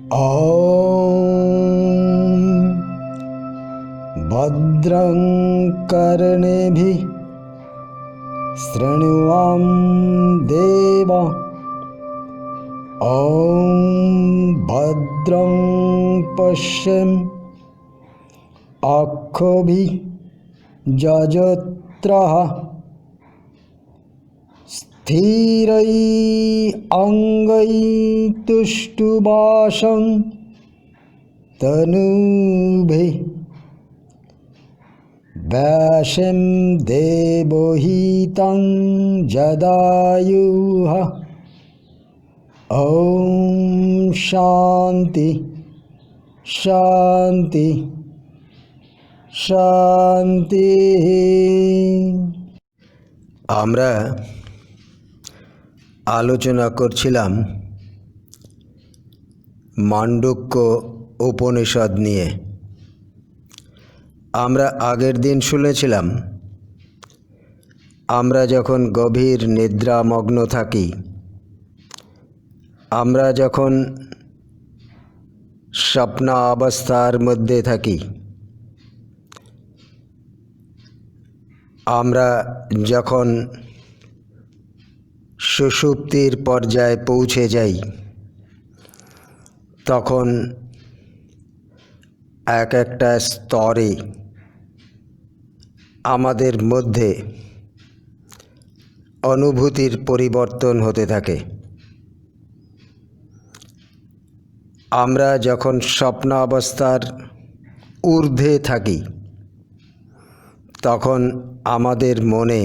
ॐ भद्रं कर्णेभिः शृणुयाम देवा। ॐ भद्रं पश्येम अक्षभिः यजत्राः स्थिरैरङ्गैः तुष्टुवाशं तनूभिः वैशं देवहितं जदायुः। ॐ शान्ति शान्ति शान्ति। আমরা আলোচনা করছিলাম মান্ডুক্য উপনিষদ নিয়ে। আমরা আগের দিন শুনেছিলাম আমরা যখন গভীর নিদ্রামগ্ন থাকি, আমরা যখন স্বপ্ন অবস্থার মধ্যে থাকি, আমরা যখন সুষুপ্তির পর্যায়ে পৌঁছে যাই, তখন এক একটা স্তরে আমাদের মধ্যে অনুভূতির পরিবর্তন হতে থাকে। আমরা যখন স্বপ্ন অবস্থার ঊর্ধ্বে থাকি, তখন আমাদের মনে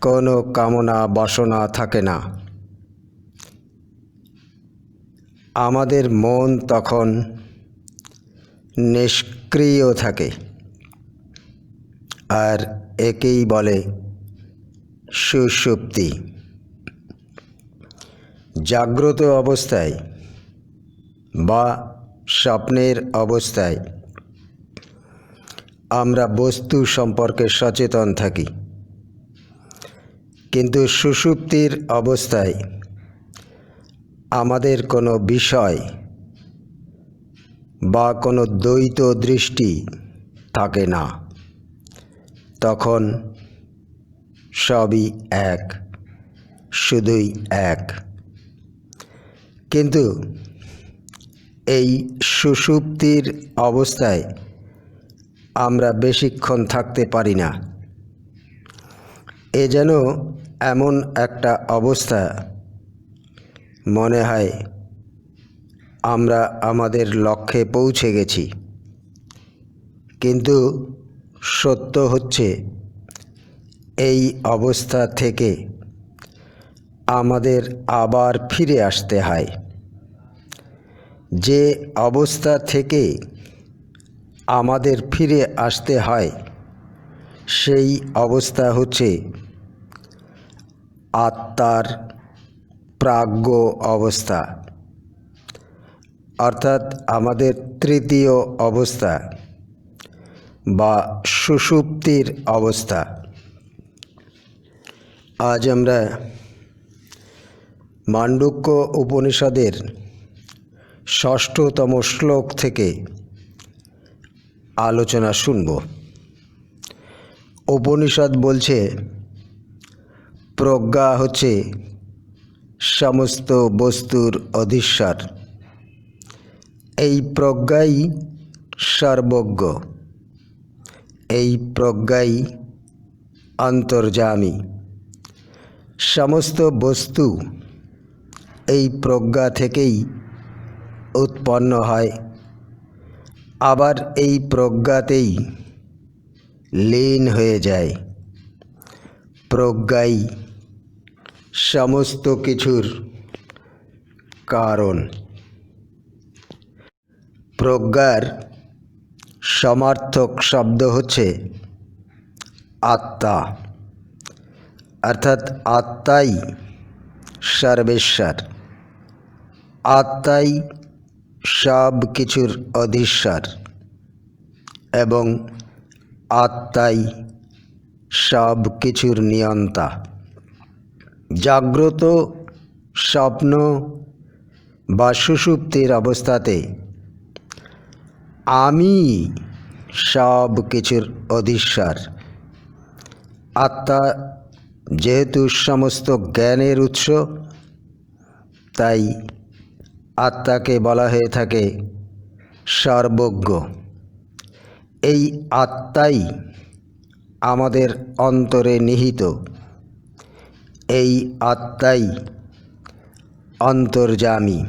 কোনো কামনা বাসনা থাকে না। আমাদের মন তখন নিষ্ক্রিয় থাকে, আর একেই বলে সুষুপ্তি। জাগ্রত অবস্থায় বা স্বপ্নের অবস্থায় আমরা বস্তু সম্পর্কে সচেতন থাকি, কিন্তু সুষুপ্তির অবস্থায় আমাদের কোনো বিষয় বা কোনো দ্বৈত দৃষ্টি থাকে না। তখন সবই এক, শুধুই এক। কিন্তু এই সুষুপ্তির অবস্থায় আমরা বেশিক্ষণ থাকতে পারি না। এ যেন এমন একটা অবস্থা, মনে হয় আমরা আমাদের লক্ষ্যে পৌঁছে গেছি, কিন্তু সত্য হচ্ছে এই অবস্থা থেকে আমাদের আবার ফিরে আসতে হয়। যে অবস্থা থেকে আমাদের ফিরে আসতে হয়, সেই অবস্থা হচ্ছে আত্মার প্রাজ্ঞ অবস্থা, অর্থাৎ আমাদের তৃতীয় অবস্থা বা সুষুপ্তির অবস্থা। আজ আমরা মান্ডুক্য উপনিষদের ৬ষ্ঠতম শ্লোক থেকে আলোচনা শুনব। উপনিষদ বলছে, প্রজ্ঞা হচ্ছে সমস্ত বস্তুর অধীশ্বর। এই প্রজ্ঞাই সর্বজ্ঞ, এই প্রজ্ঞাই অন্তর্যামী। সমস্ত বস্তু এই প্রজ্ঞা থেকেই উৎপন্ন হয়, আবার এই প্রজ্ঞাতেই লীন হয়ে যায়। প্রজ্ঞাই সমস্ত কিছুর কারণ। প্রজ্ঞার সমার্থক শব্দ হচ্ছে আত্মা, অর্থাৎ আত্মাই সর্বেশ্বর, আত্মাই সব কিছুর অধীশ্বর এবং আত্মাই সব কিছুর নিয়ন্তা। জাগ্রত, স্বপ্ন বা সুষুপ্তির অবস্থাতে আমি সব কিছুর অধীশ্বর। আত্মা যেহেতু সমস্ত জ্ঞানের উৎস, তাই আত্মাকে বলা হয়ে থাকে সর্বজ্ঞ। এই আত্মাই আমাদের অন্তরে নিহিত। এই আত্মাই অন্তর্যামী।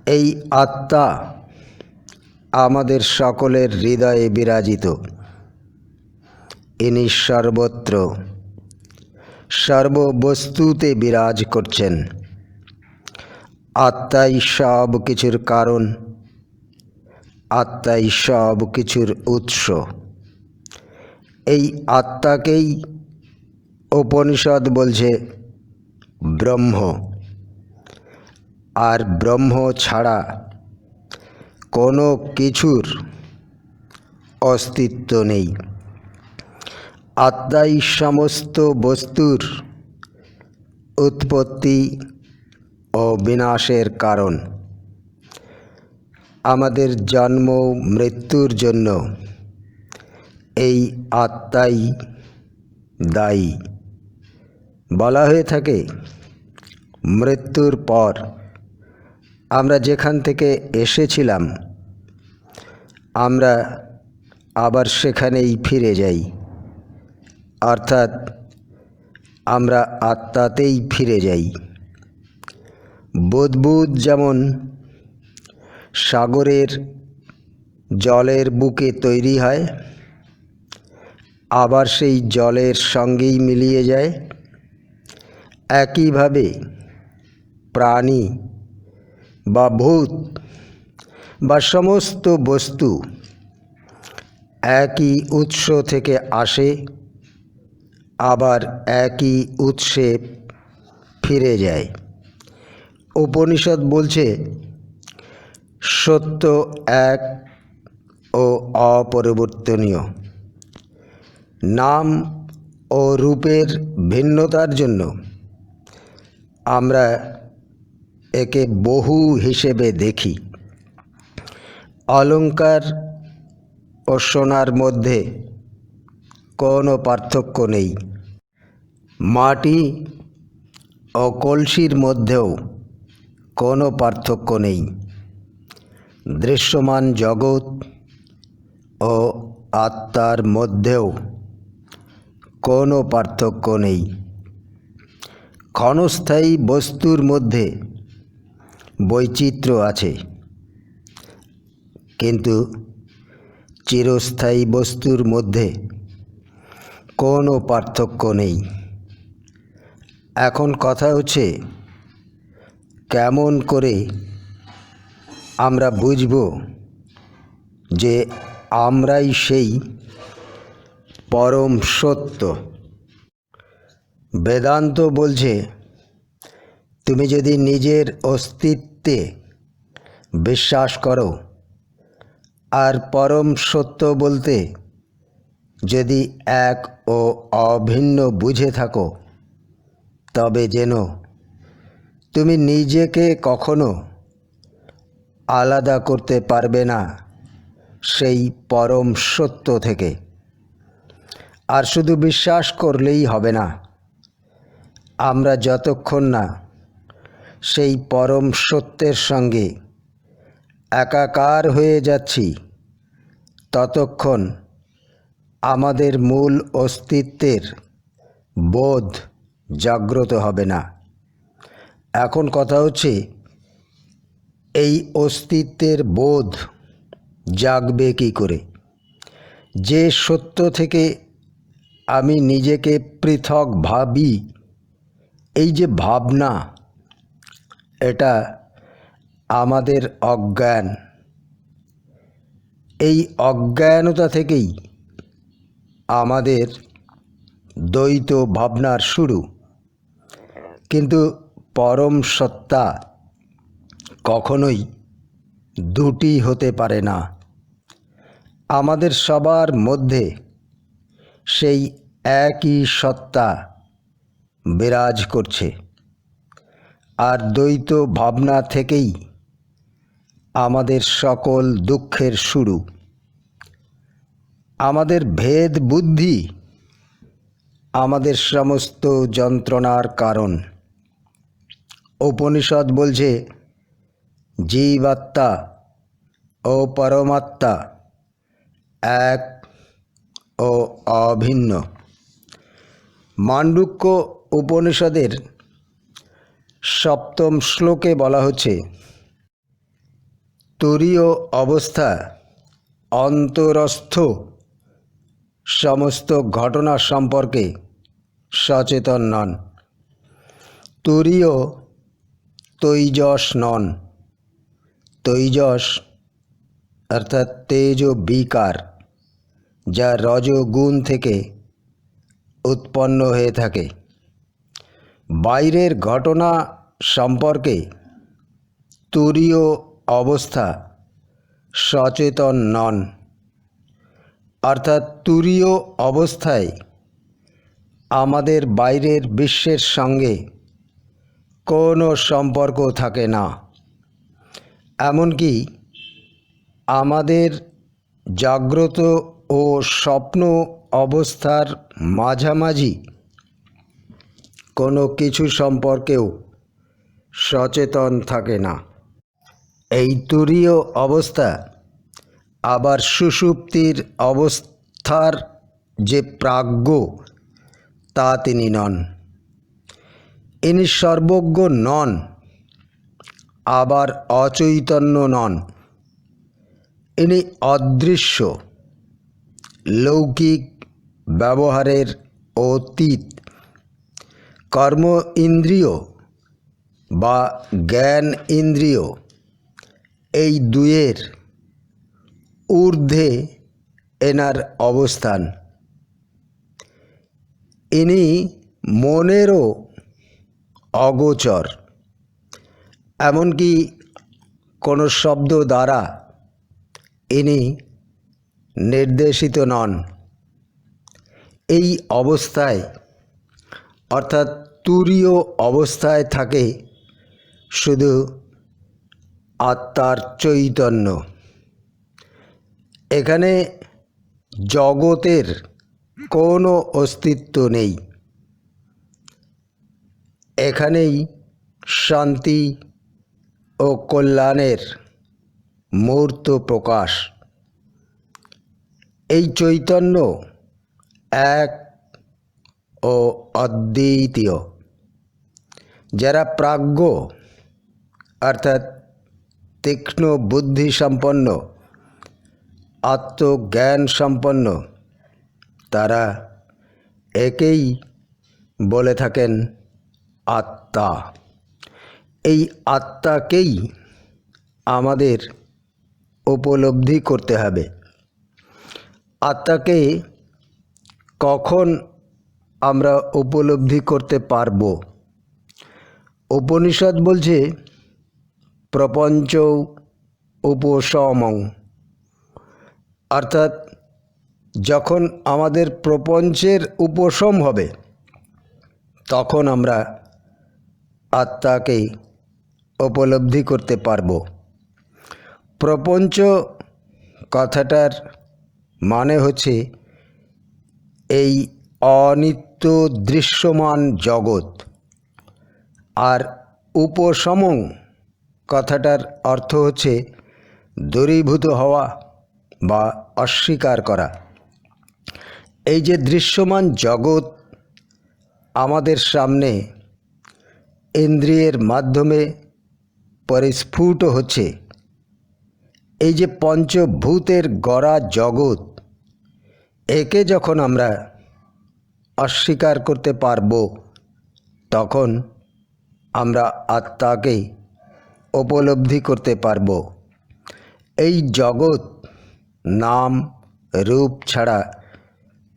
এই আত্মা আমাদের সকলের হৃদয়ে বিরাজিত। ইনি সর্বত্র সর্ববস্তুতে বিরাজ করছেন। আত্মাই সব কিছুর কারণ, আত্মাই সব কিছুর উৎস। এই আত্মাকেই উপনিষদ বলছে ব্রহ্ম। আর ব্রহ্ম ছাড়া কোনো কিছুর অস্তিত্ব নেই। আত্মাই সমস্ত বস্তুর উৎপত্তি ও বিনাশের কারণ। আমাদের জন্ম মৃত্যুর জন্য এই আত্মাই দায়ী। বলা হয়ে থাকে মৃত্যুর পর আমরা যেখান থেকে এসেছিলাম আমরা আবার সেখানেই ফিরে যাই, অর্থাৎ আমরা আত্মাতেই ফিরে যাই। বুদবুদ যেমন সাগরের জলের বুকে তৈরি হয়, আবার সেই জলের সঙ্গেই মিলিয়ে যায়, একইভাবে প্রাণী বা ভূত বা সমস্ত বস্তু একই উৎস থেকে আসে, আবার একই উৎসে ফিরে যায়। উপনিষদ বলছে সত্য এক ও অপরিবর্তনীয়। নাম ও রূপের ভিন্নতার জন্য আমরা একে বহু হিসেবে দেখি। অলংকার ও সোনার মধ্যে কোনো পার্থক্য নেই। মাটি ও কলসির মধ্যেও কোনো পার্থক্য নেই। দৃশ্যমান জগৎ ও আত্মার মধ্যেও কোনো পার্থক্য নেই। ক্ষণস্থায়ী বস্তুর মধ্যে বৈচিত্র্য আছে, কিন্তু চিরস্থায়ী বস্তুর মধ্যে কোনো পার্থক্য নেই। এখন কথা হচ্ছে কেমন করে আমরা বুঝব যে আমরাই সেই পরম সত্য। বেদান্ত বলছে তুমি যদি নিজের অস্তিত্বে বিশ্বাস করো আর পরম সত্য বলতে যদি এক ও অভিন্ন বুঝে থাকো, তবে যেন তুমি নিজেকে কখনো আলাদা করতে পারবে না সেই পরম সত্য থেকে। আর শুধু বিশ্বাস করলেই হবে না। আমরা যতক্ষণ না সেই পরম সত্যের সঙ্গে একাকার হয়ে যাচ্ছি, ততক্ষণ আমাদের মূল অস্তিত্বের বোধ জাগ্রত হবে না। এখন কথা হচ্ছে এই অস্তিত্বের বোধ জাগবে কী করে? যে সত্য থেকে আমি নিজেকে পৃথক ভাবি, এই যে ভাবনা, এটা আমাদের অজ্ঞান। এই অজ্ঞানতা থেকেই আমাদের দ্বৈত ভাবনার শুরু। কিন্তু পরম সত্তা কখনোই দুটি হতে পারে না। আমাদের সবার মধ্যে সেই একই সত্তা বিরাজ করছে। আর দ্বৈত ভাবনা থেকেই আমাদের সকল দুঃখের শুরু। আমাদের ভেদ বুদ্ধি আমাদের সমস্ত যন্ত্রণার কারণ। উপনিষদ বলছে জীবাত্মা ও পরমাত্মা এক ও অভিন্ন। মান্ডুক্য উপনিষদের 7ম শ্লোকে বলা হচ্ছে, তুরীয় অবস্থা অন্তরস্থ সমস্ত ঘটনা সম্পর্কে সচেতন নন। তুরীয় তৈজস নন। তৈজস অর্থাৎ তেজ বিকার, যা রজগুণ থেকে উৎপন্ন হয়ে থাকে। বাইরের ঘটনা সম্পর্কে তুরীয় অবস্থা সচেতন নন। অর্থাৎ তুরীয় অবস্থায় আমাদের বাইরের বিশ্বের সঙ্গে কোনো সম্পর্ক থাকে না। এমনকি আমাদের জাগ্রত ও স্বপ্ন অবস্থার মাঝামাঝি কোনো কিছু সম্পর্কেও সচেতন থাকে না। এই তুরীয় অবস্থা আবার সুষুপ্তির অবস্থার যে প্রাজ্ঞ, তা তিনি নন। ইনি সর্বজ্ঞ নন, আবার অচৈতন্য নন। ইনি অদৃশ্য, লৌকিক ব্যবহারের অতীত। কর্ম ইন্দ্রিয় বা জ্ঞান ইন্দ্রিয় এই দুয়ের ঊর্ধ্বে এনার অবস্থান। ইনি মনেরও অগোচর, এমনকি কোনো শব্দ দ্বারা ইনি নির্দেশিত নন। এই অবস্থায় অর্থাৎ তুরীয় অবস্থায় থাকে শুধু আত্মার চৈতন্য। এখানে জগতের কোনো অস্তিত্ব নেই। এখানেই শান্তি ও কল্যাণের মূর্ত প্রকাশ। এই চৈতন্য এক ও অদ্বিতীয়। যারা প্রাজ্ঞ অর্থাৎ তীক্ষ্ণ বুদ্ধি সম্পন্ন, আত্মজ্ঞান সম্পন্ন, তারা একেই বলে থাকেন আত্মা। এই আত্মাকেই আমাদের উপলব্ধি করতে হবে। আত্মাকে কখন আমরা উপলব্ধি করতে পারব? উপনিষদ বলছে প্রপঞ্চ উপশমং, অর্থাৎ যখন আমাদের প্রপঞ্চের উপশম হবে তখন আমরা আত্মাকে উপলব্ধি করতে পারব। প্রপঞ্চ কথাটার মানে হচ্ছে এই অনিত্য দৃশ্যমান জগৎ, আর উপশমং কথাটার অর্থ হচ্ছে দূরীভূত হওয়া বা অস্বীকার করা। এই যে দৃশ্যমান জগৎ আমাদের সামনে ইন্দ্রিয়ের মাধ্যমে পরিস্ফুট হচ্ছে, এই যে পঞ্চভূতের গড়া জগৎ, একে যখন আমরা অস্বীকার করতে পারব তখন আমরা আত্মাকে উপলব্ধি করতে পারব। এই জগৎ নাম রূপ ছাড়া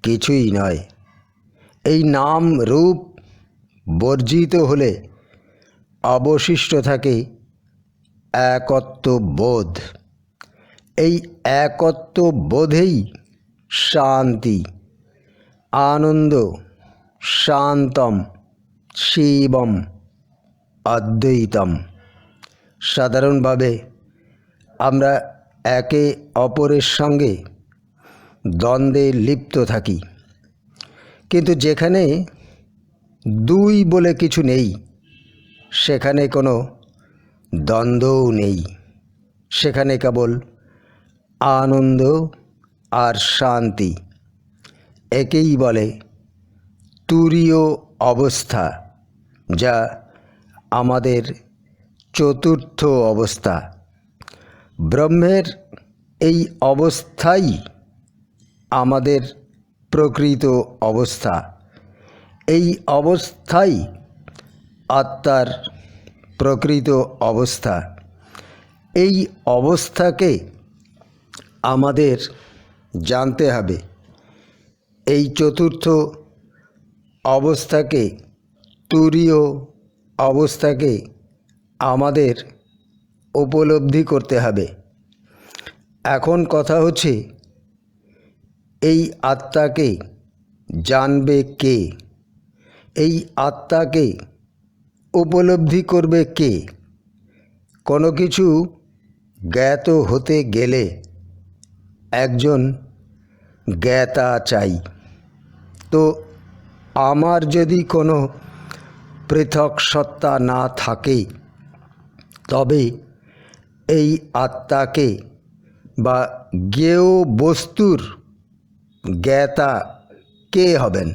কিছুই নয়। এই নাম রূপ বর্জিত হলে অবশিষ্ট থাকে একত্ব বোধ। এই একত্ব বোধেই শান্তি, আনন্দ, শান্তম, শিবম অদ্বৈতম। সাধারণভাবে আমরা একে অপরের সঙ্গে দ্বন্দ্বে লিপ্ত থাকি, কিন্তু যেখানে দুই বলে কিছু নেই সেখানে কোনো দ্বন্দ্বও নেই, সেখানে কেবল আনন্দ আর শান্তি। একেই বলে তুরীয় অবস্থা, যা আমাদের চতুর্থ অবস্থা। ব্রহ্মের এই অবস্থাই আমাদের প্রকৃত অবস্থা। এই অবস্থাই আত্মার প্রকৃত অবস্থা। এই অবস্থাকে আমাদের জানতে হবে। এই চতুর্থ অবস্থাকে, তুরীয় অবস্থাকে আমাদের উপলব্ধি করতে হবে। এখন কথা হচ্ছে, এই আত্মাকে জানবে কে? এই আত্মাকে উপলব্ধি করবে কে? কোনো কিছু জ্ঞাত হতে গেলে একজন জ্ঞাতা চাই। তো আমার যদি কোনো পৃথক সত্তা না থাকে, তবে এই আত্মাকে বা জ্ঞেয় বস্তুর জ্ঞাতা কে হবেন?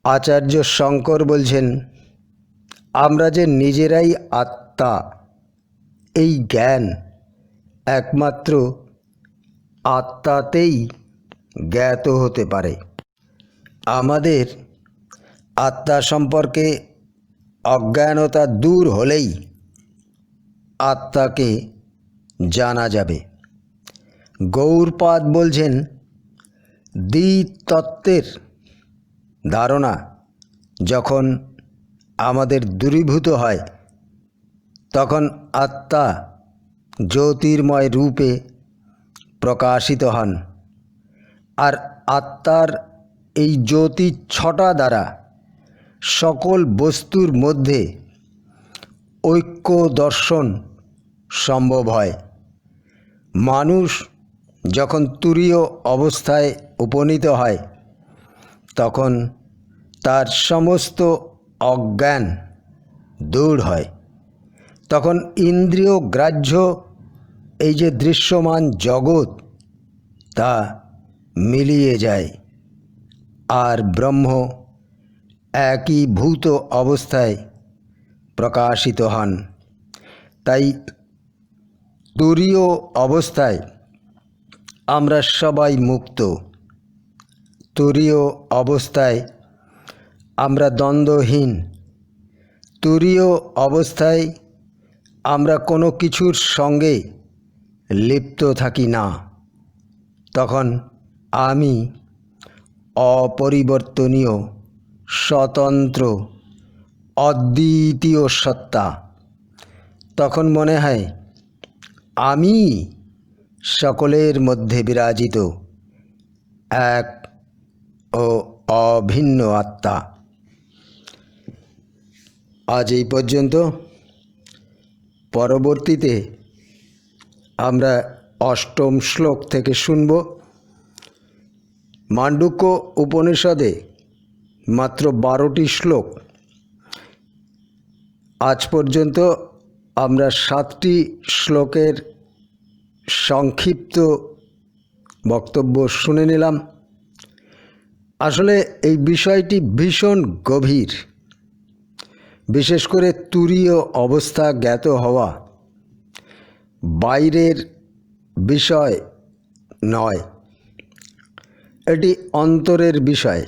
আচার্য শঙ্কর বলছেন, আমরা যে নিজেরাই আত্মা, এই জ্ঞান একমাত্র আত্মাতেই জ্ঞাত হতে পারে। আমাদের আত্মা সম্পর্কে অজ্ঞানতা দূর হলেই আত্মাকে জানা যাবে। গৌড়পাদ বলছেন, দ্বিতত্ত্বের ধারণা যখন আমাদের দূরীভূত হয়, তখন আত্মা জ্যোতির্ময় রূপে প্রকাশিত হন। আর আত্মার এই জ্যোতি ছটা দ্বারা সকল বস্তুর মধ্যে ঐক্য দর্শন সম্ভব হয়। মানুষ যখন তুরীয় অবস্থায় উপনীত হয়, তখন তার সমস্ত অজ্ঞান দূর হয়। তখন ইন্দ্রিয় গ্রাহ্য এই যে দৃশ্যমান জগৎ, তা মিলিয়ে যায়, আর ব্রহ্ম একীভূত অবস্থায় প্রকাশিত হন। তাই তুরীয় অবস্থায় আমরা সবাই মুক্ত। তুরীয় অবস্থায় আমরা দ্বন্দ্বহীন। তুরীয় অবস্থায় আমরা কোনো কিছুর সঙ্গে লিপ্ত থাকি না। তখন আমি অপরিবর্তনীয়, স্বতন্ত্র, অদ্বিতীয় সত্তা। তখন মনে হয় আমি সকলের মধ্যে বিরাজিত এক ও অভিন্ন আত্মা। আজ এই পর্যন্ত। পরবর্তীতে আমরা অষ্টম শ্লোক থেকে শুনব। মান্ডুক্য উপনিষদে মাত্র 12টি শ্লোক। আজ পর্যন্ত আমরা 7টি শ্লোকের সংক্ষিপ্ত বক্তব্য শুনে নিলাম। আসলে এই বিষয়টি ভীষণ গভীর। বিশেষ করে তুরীয় অবস্থা জ্ঞাত হওয়া বাইরের বিষয় নয়, এটি অন্তরের বিষয়।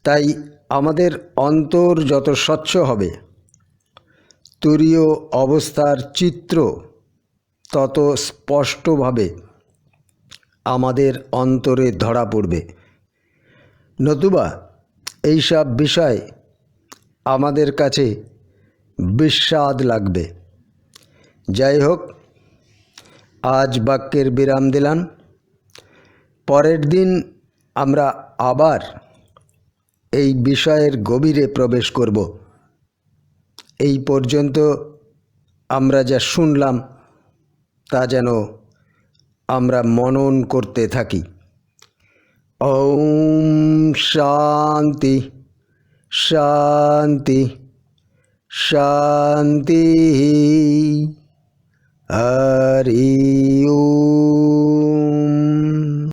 তাই আমাদের অন্তর যত স্বচ্ছ হবে, তুরীয় অবস্থার চিত্র তত স্পষ্টভাবে আমাদের অন্তরে ধরা পড়বে। নতুবা এইসব বিষয় আমাদের কাছে বিস্বাদ লাগবে। যাই হোক, আজ বাক্যের বিরাম দিলাম। পরের দিন আমরা আবার এই বিষয়ের গভীরে প্রবেশ করব। এই পর্যন্ত আমরা যা শুনলাম তা যেন আমরা মনন করতে থাকি। ওম শান্তি শান্তি শান্তি।